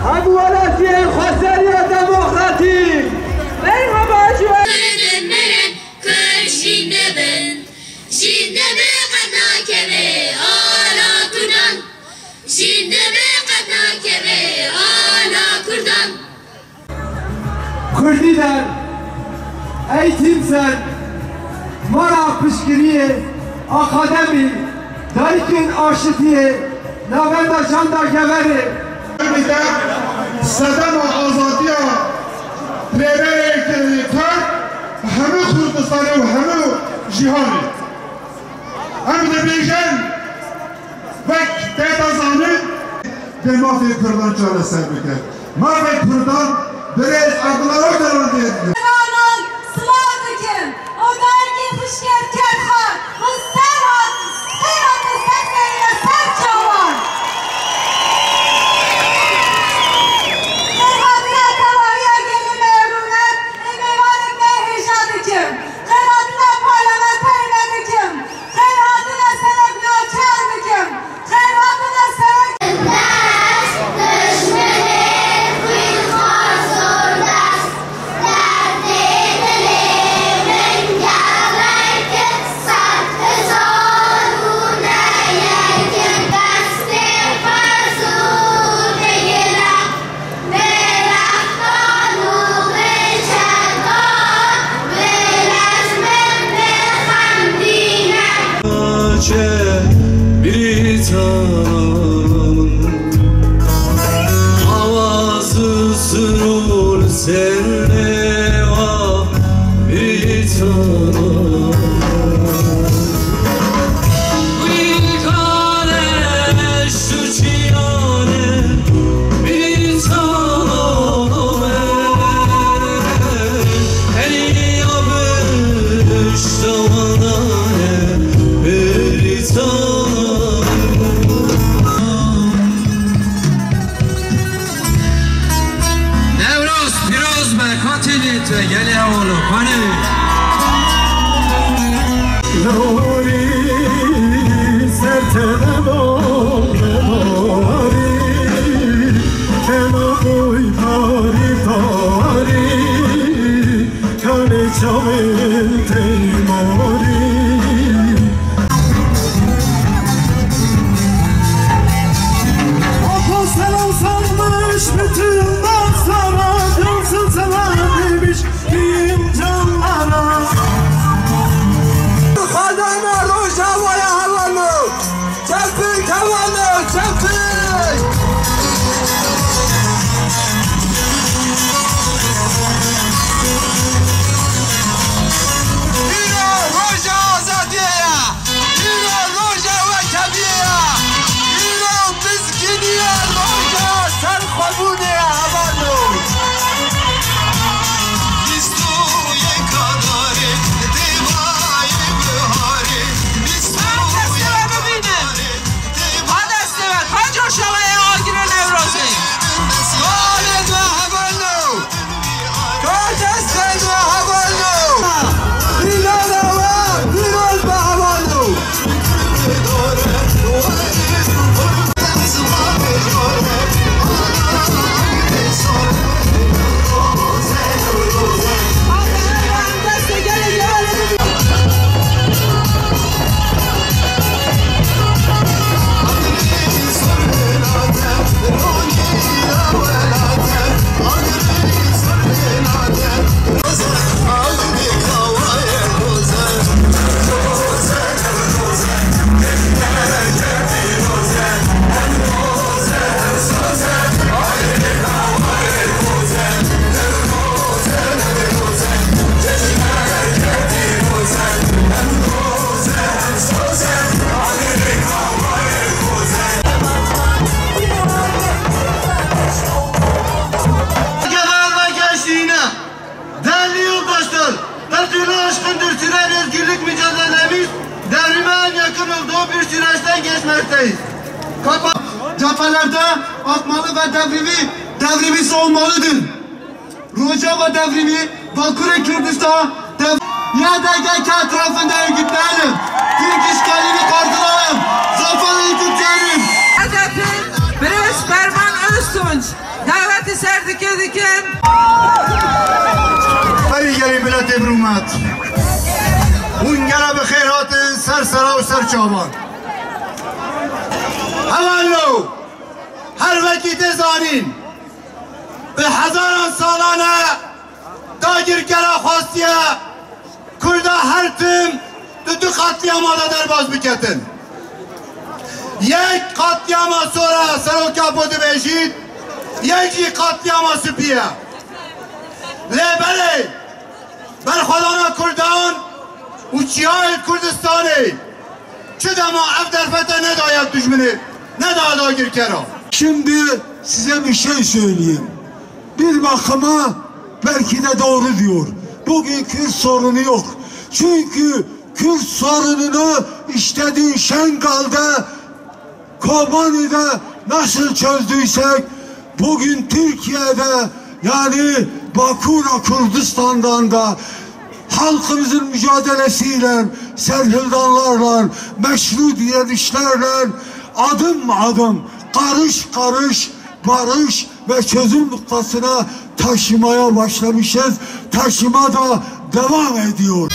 هموالتی خسری دموکراتیک مرحبا جوان Şimdi be kadna keve ala Kur'an. Şimdi be kadna keve ala Kur'an. Kurdiler, eğitimsel, mara pişkiriye, akademi, dayıkın arşitiye, navenda janda geveri. Bizde sedema azadiya, preveye kar, hemi Kurdistan'ı ve hemi cihanı. Hem de beyken vek bedazanı ve mafya Kurdan çare sevbike. Mafya Kurdan biraz adlara karar diye. Kanan Slavdikim, o dergi fışket kerha, bu serhatı sekmeyle serçavan. Serhatına tavahya gelin erunet, emevanim ve hişadikim. Serhatına parlamenterlerikim. Serhatına senek nöçerdikim. Serhatına senek... Havası sürur senle var bir tanım. Vilkane şu çiyane bir tanım. Eli yapış tavanane bir tanım. Katilite gel ya oğlum hani Nuri sertene nari Kena boy tari tari Kane çamen teymari Oku selam sarmış bütün danslara Cansın selam demiş diyeyim canlara Kadına rojavaya havanı Çempik havanı çempik Yine roja azadiye Yine roja ve kebiye Yine bizginiye roja sen kabuniye havanı Cephelerde atmalı ve devrimi olmalıdır. Rojava devrimi, Bakü'ye Kürdistan YDGK tarafından örgütleyelim. Türk işgalini karşılayalım. Zafer سر سرا و سر چامان هوالو هر وقت زانین به هزاران سالانه داگیرگرا خواستیه کرده هر تیم دو قطلیامادا در باز بکتن یک قطلیاما سورا سروکا بوده بیشید یکی قطلیاما سپیه لیبره بر خدانا کردان و چیهای کردستانی چه دما اف در فتح نداید düşmanı ne dağgir kera. Şimdi size bir şey söyleyeyim. Bir bakıma belki de doğru diyor. Bugün Kürt sorunu yok. Çünkü Kürt sorununu işlediği Şengal'da, Kobani'de nasıl çözdüysek bugün Türkiye'de yani Bakura Kürdistan'dan da halkımızın mücadelesiyle, serhildanlarla, meşru direnişlerle adım adım, karış karış, barış ve çözüm noktasına taşımaya başlamışız. Taşıma da devam ediyor.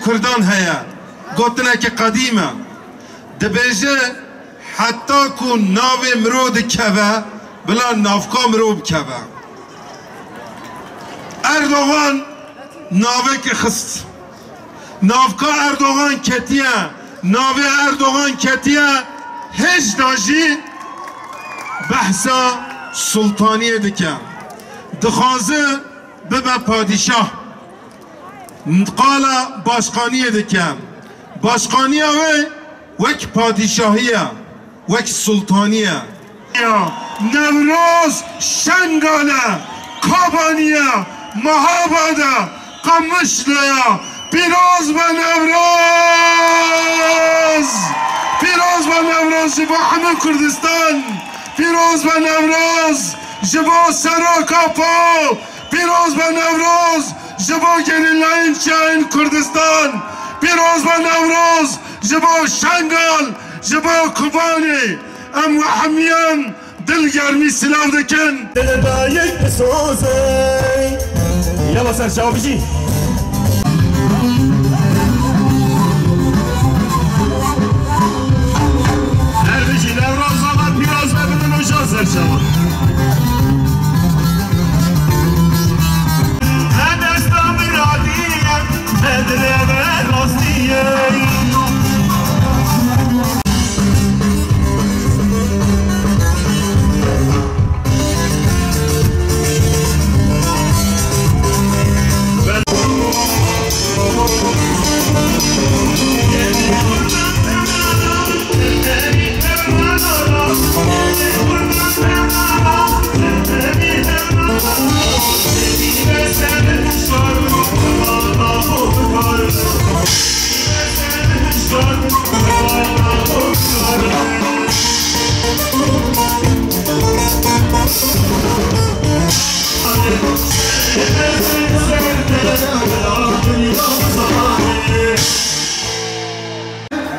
کردان هیا گوتنه که قدیمه دبیجه حتی کو ناو مرود کبه بلا نافکا مرود کبه اردوغان ناوه که خست نافکا اردوغان کتیه ناوه اردوغان کتیه هج داجی بحثا سلطانیه دکه دخوازه ببه پادشاه قالا باشقانیه دکم باشقانیه وک پادشاهیه وک سلطانیه نوروز شنگاله کابانیه مهاباده قمشلیا پیروز و نوروز پیروز و نوروز جبا همه کردستان پیروز و نوروز جبا سراکاپا پیروز و نوروز جبا گلیلاین چاین کردستان پیروز و نوروز جبا شنگال جبا کوبانی ام و حمیان دلگرمی سلاو دکن دل دایک بسوزه یلا سر شابجی اردشی نوروز آمد پیروز و بدن و شان سر شما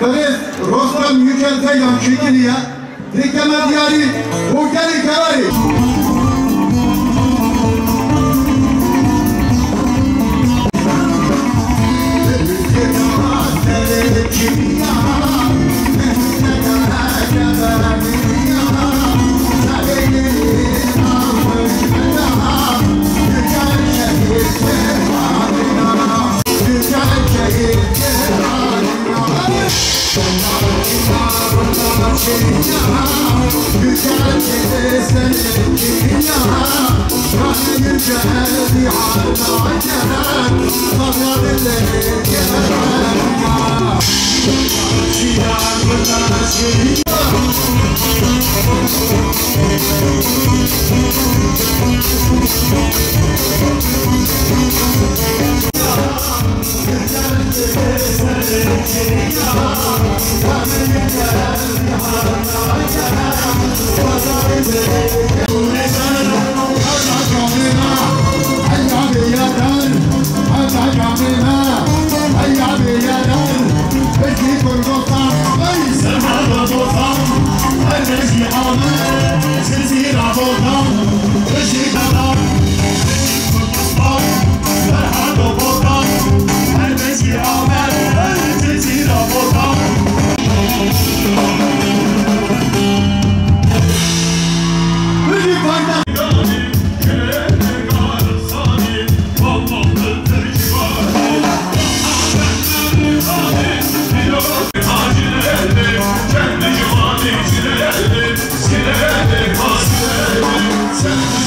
Biz Rostam Yücel'te Yamşıgili'ye Dikeme diyari Bulgari Karari Sen